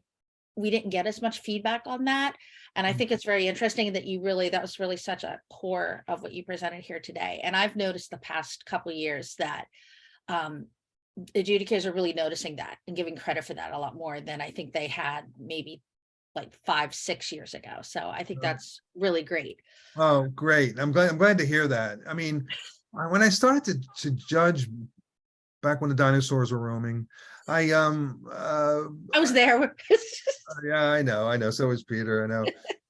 we didn't get as much feedback on that, and I think it's very interesting that that was really such a core of what you presented here today. And I've noticed the past couple of years that adjudicators are really noticing that and giving credit for that a lot more than I think they had maybe like 5-6 years ago. So I think that's really great. Oh, great. I'm glad to hear that. I mean, when I started to judge back when the dinosaurs were roaming. I was there. yeah, I know. So was Peter, I know.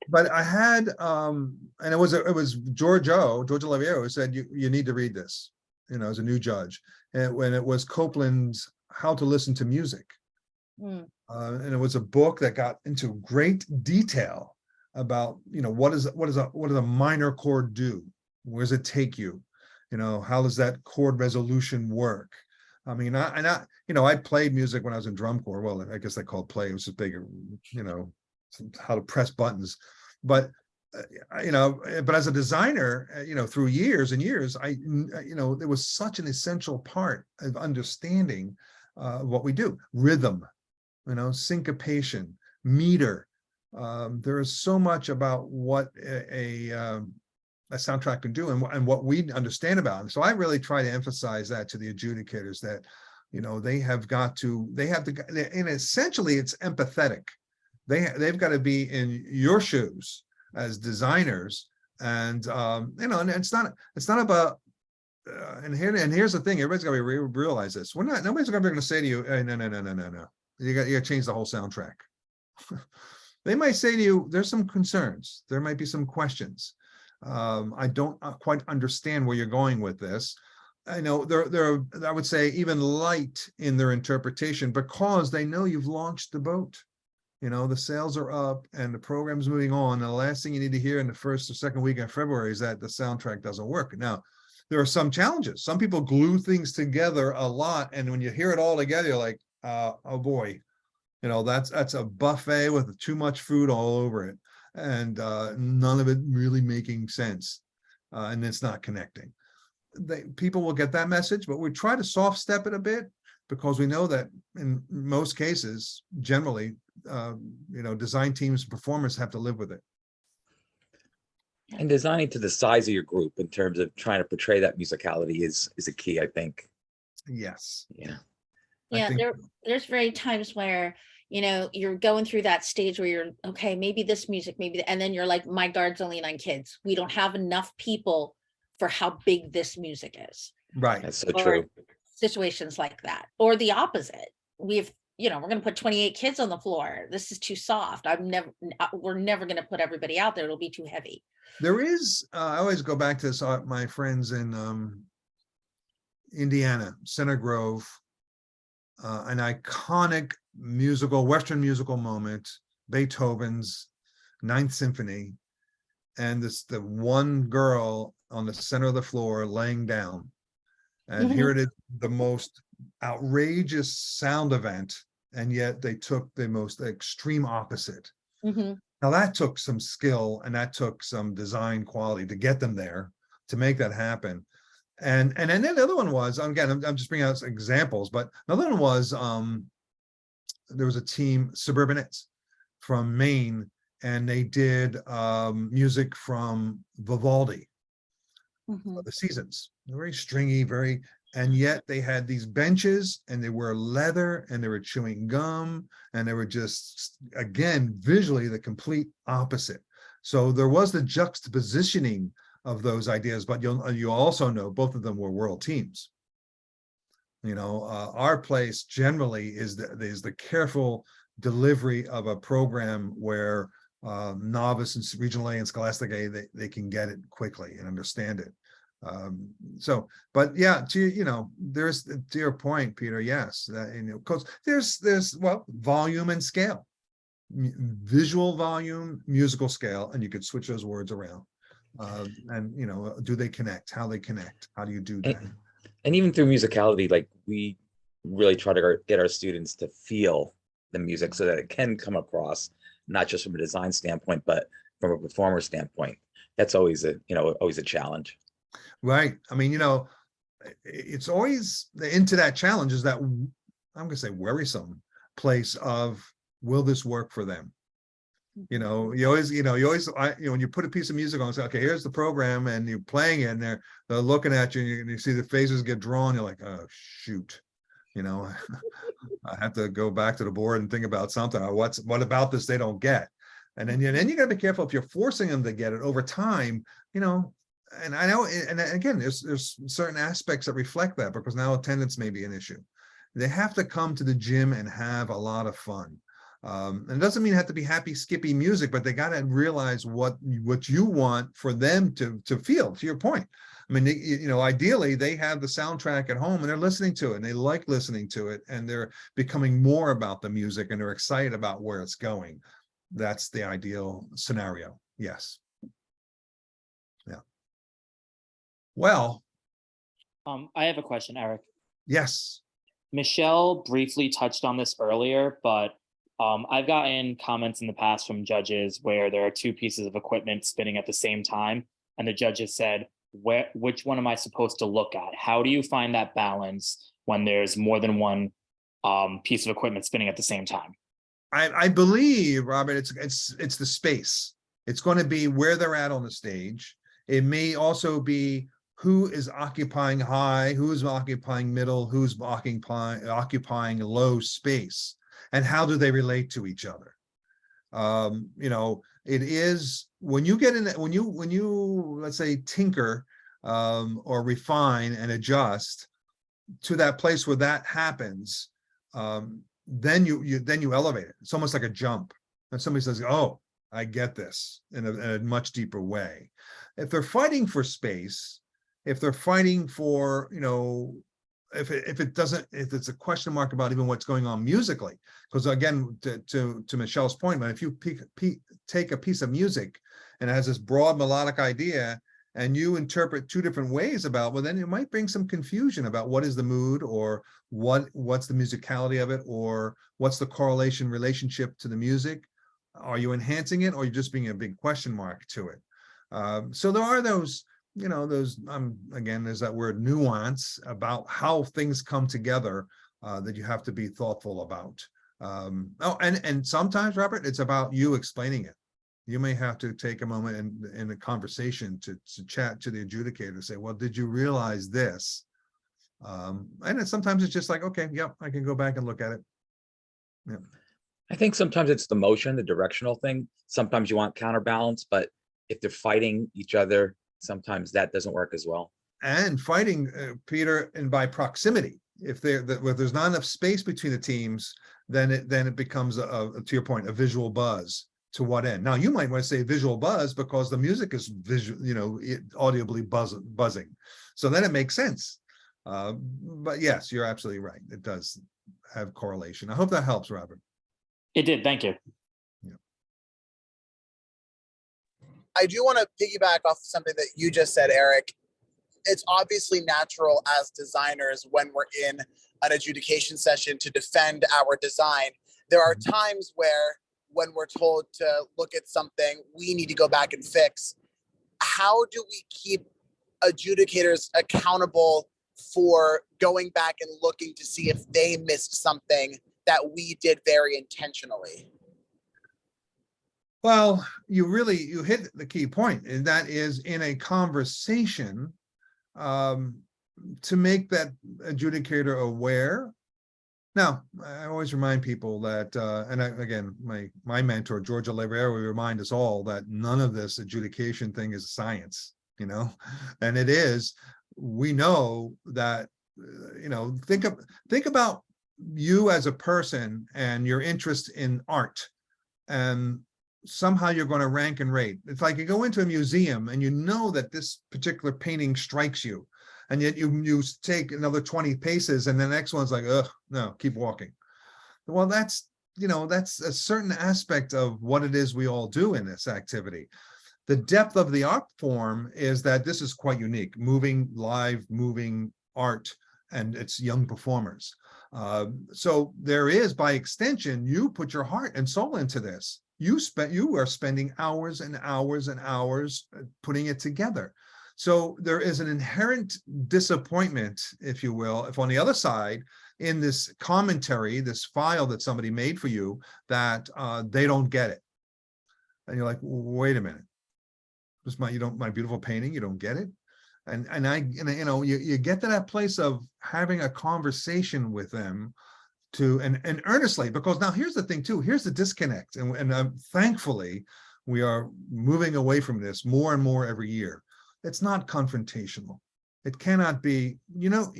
But I had and it was George Oliviero who said you need to read this, as a new judge. And when it was Copeland's How to Listen to Music. Mm. And it was a book that got into great detail about, what does a minor chord do? Where does it take you? How does that chord resolution work? I mean, I played music when I was in drum corps. Well, I guess they called play. It was just bigger, how to press buttons. But but as a designer, through years and years, there was such an essential part of understanding what we do. Rhythm, syncopation, meter. There is so much about what a soundtrack can do and what we understand about it. So I really try to emphasize that to the adjudicators that, they have to, and essentially it's empathetic. They've got to be in your shoes as designers, and and it's not about. And here's the thing: everybody's got to realize this. Nobody's going to say to you, hey, no. You got to change the whole soundtrack. They might say to you, there's some concerns. There might be some questions. I don't quite understand where you're going with this. I know they're I would say even light in their interpretation because they know you've launched the boat. The sales are up and the program's moving on. And the last thing you need to hear in the first or second week of February is that the soundtrack doesn't work. Now, there are some challenges. Some people glue things together a lot. And when you hear it all together, you're like, oh boy, that's a buffet with too much food all over it. And none of it really making sense. And it's not connecting. People will get that message, but we try to soft step it a bit because we know that in most cases, generally, design teams, performers have to live with it. And designing to the size of your group in terms of trying to portray that musicality is a key, I think. Yes. Yeah. Yeah, there's very times where, you're going through that stage where you're, okay, maybe this music, and then you're like, my guard's only 9 kids. We don't have enough people for how big this music is. Right. That's so Or true. situations like that. Or the opposite. We're going to put 28 kids on the floor. This is too soft. We're never going to put everybody out there. It'll be too heavy. There is, I always go back to this, my friends in Indiana, Center Grove, an iconic Western musical moment, Beethoven's Ninth Symphony. And the one girl on the center of the floor laying down. And here it is, the most outrageous sound event. And yet they took the most extreme opposite. Mm-hmm. Now that took some skill and that took some design quality to get them there, to make that happen. And then the other one was, again, I'm just bringing out examples, but another one was, there was a team, Suburbanettes from Maine, and they did music from Vivaldi, the Seasons. They're very stringy, and yet they had these benches and they were leather and they were chewing gum and they were just, again, visually the complete opposite. So there was the juxtapositioning of those ideas, but you also know both of them were world teams. Our place generally is the careful delivery of a program where novice and regional A and scholastic A, they can get it quickly and understand it. But yeah, there's, to your point, Peter, yes, because there's volume and scale, visual volume, musical scale, and you could switch those words around. And do they connect? How they connect? How do you do that? And even through musicality, like we really try to get our students to feel the music so that it can come across, not just from a design standpoint, but from a performer standpoint. That's always a challenge. Right. I mean, it's always into that challenge is that, I'm going to say, worrisome place of, will this work for them? You always, when you put a piece of music on, say, okay, here's the program, and you're playing it, and they're looking at you, and you see the faces get drawn. You're like, oh shoot, I have to go back to the board and think about something. What about this they don't get? And then you got to be careful if you're forcing them to get it over time. and I know, and again, there's certain aspects that reflect that, because now attendance may be an issue. They have to come to the gym and have a lot of fun. And it doesn't mean it have to be happy, skippy music, but they got to realize what you want for them to feel, to your point. I mean, ideally they have the soundtrack at home and they're listening to it and they like listening to it and they're becoming more about the music and they're excited about where it's going. That's the ideal scenario. Yes. Yeah. Well, I have a question, Eric. yes. Michelle briefly touched on this earlier, but I've gotten comments in the past from judges where there are two pieces of equipment spinning at the same time, and the judges said, which one am I supposed to look at? How do you find that balance when there's more than one piece of equipment spinning at the same time? I believe, Robert, it's the space. It's going to be where they're at on the stage. It may also be who is occupying high, who's occupying middle, who's occupying low space, and how do they relate to each other. It is when you get in, when you let's say tinker or refine and adjust to that place where that happens, then you elevate it. It's almost like a jump. And somebody says, "Oh, I get this," in a much deeper way. If they're fighting for space, if they're fighting for, if it's a question mark about even what's going on musically, because again, to Michelle's point, if you take a piece of music and it has this broad melodic idea and you interpret two different ways about, well, then it might bring some confusion about what is the mood, or what's the musicality of it, or what's the correlation relationship to the music. Are you enhancing it, or are you just being a big question mark to it? So there are those, again, there's that word nuance about how things come together that you have to be thoughtful about. And sometimes, Robert, it's about you explaining it. You may have to take a moment in a conversation to chat to the adjudicator, say, well, did you realize this? And sometimes it's just like, okay, yep, I can go back and look at it. Yeah. I think sometimes it's the motion, the directional thing. Sometimes you want counterbalance, but if they're fighting each other, sometimes that doesn't work as well. And fighting, Peter, and by proximity. If there's not enough space between the teams, then it becomes, to your point, a visual buzz. To what end? Now you might want to say visual buzz because the music is visual, audibly buzzing. So then it makes sense. But yes, you're absolutely right. It does have correlation. I hope that helps, Robert. It did. Thank you. I do want to piggyback off something that you just said, Eric. It's obviously natural as designers when we're in an adjudication session to defend our design. There are times where when we're told to look at something, we need to go back and fix. How do we keep adjudicators accountable for going back and looking to see if they missed something that we did very intentionally? Well, you hit the key point, and that is in a conversation, to make that adjudicator aware. Now, I always remind people that, again, my mentor, Georgia Levere, will remind us all that none of this adjudication thing is science, and it is. We know that, think about you as a person and your interest in art, and somehow you're going to rank and rate. It's like you go into a museum and you know that this particular painting strikes you, and yet you take another 20 paces and the next one's like, oh no, keep walking. Well, that's a certain aspect of what it is we all do in this activity. The depth of the art form is that this is quite unique, live moving art, and it's young performers. So there is, by extension, you put your heart and soul into this. You are spending hours and hours and hours putting it together. So there is an inherent disappointment, if you will, if on the other side, in this commentary, this file that somebody made for you, that they don't get it. And you're like, wait a minute. This my beautiful painting, you don't get it? And you get to that place of having a conversation with them and earnestly, because now here's the thing too, here's the disconnect. And thankfully we are moving away from this more and more every year. it's not confrontational. It cannot be, you know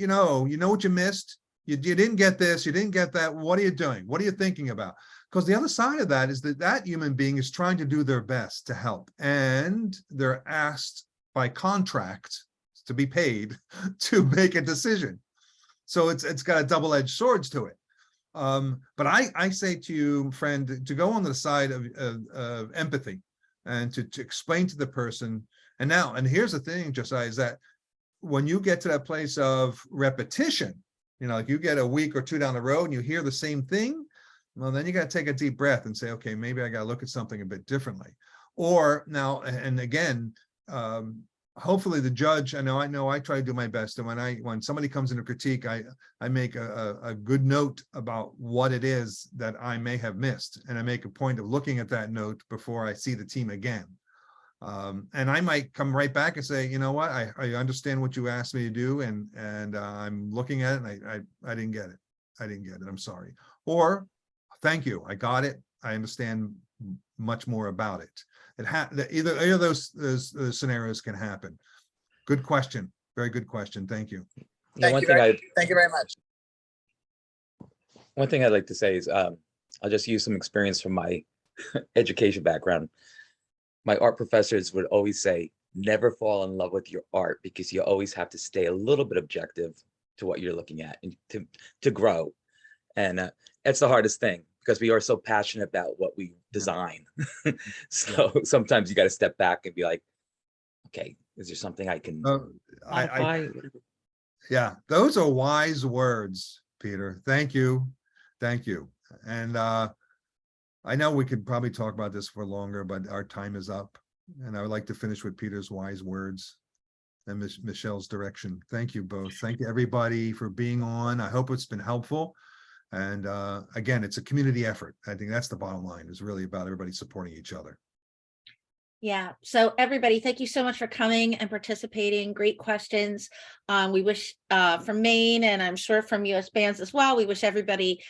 what you missed. You didn't get this, you didn't get that. What are you doing? What are you thinking about? Because the other side of that is that human being is trying to do their best to help, and they're asked by contract to be paid to make a decision. So it's got a double-edged swords to it. But I say to you, friend, to go on the side of empathy and to explain to the person. And here's the thing, Josiah, is that when you get to that place of repetition, like you get a week or two down the road and you hear the same thing, well, then you got to take a deep breath and say, okay, maybe I got to look at something a bit differently. Or now, and again, hopefully the judge, I know I try to do my best. And when somebody comes in a critique, I make a good note about what it is that I may have missed. And I make a point of looking at that note before I see the team again. And I might come right back and say, you know what, I understand what you asked me to do, and I'm looking at it, and I didn't get it. I didn't get it. I'm sorry. Or thank you. I got it. I understand much more about it. Either of those scenarios can happen. Good question. Very good question. Thank you. Thank you very much. One thing I'd like to say is I'll just use some experience from my education background. My art professors would always say, never fall in love with your art, because you always have to stay a little bit objective to what you're looking at and to grow. And it's the hardest thing, because we are so passionate about what we design. So sometimes you got to step back and be like, okay, is there something I can modify? Yeah, those are wise words, Peter. Thank you. Thank you. And I know we could probably talk about this for longer, but our time is up. And I would like to finish with Peter's wise words and Michelle's direction. Thank you both. Thank you, everybody, for being on. I hope it's been helpful. And again, it's a community effort. I think that's the bottom line, is really about everybody supporting each other. Yeah. So everybody, thank you so much for coming and participating. Great questions. We wish from Maine, and I'm sure from US bands as well, we wish everybody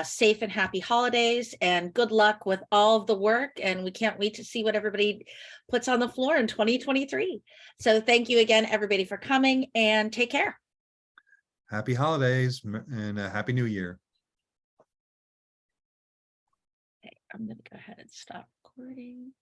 safe and happy holidays and good luck with all of the work. And we can't wait to see what everybody puts on the floor in 2023. So thank you again, everybody, for coming, and take care. Happy holidays and a happy new year. Okay, I'm going to go ahead and stop recording.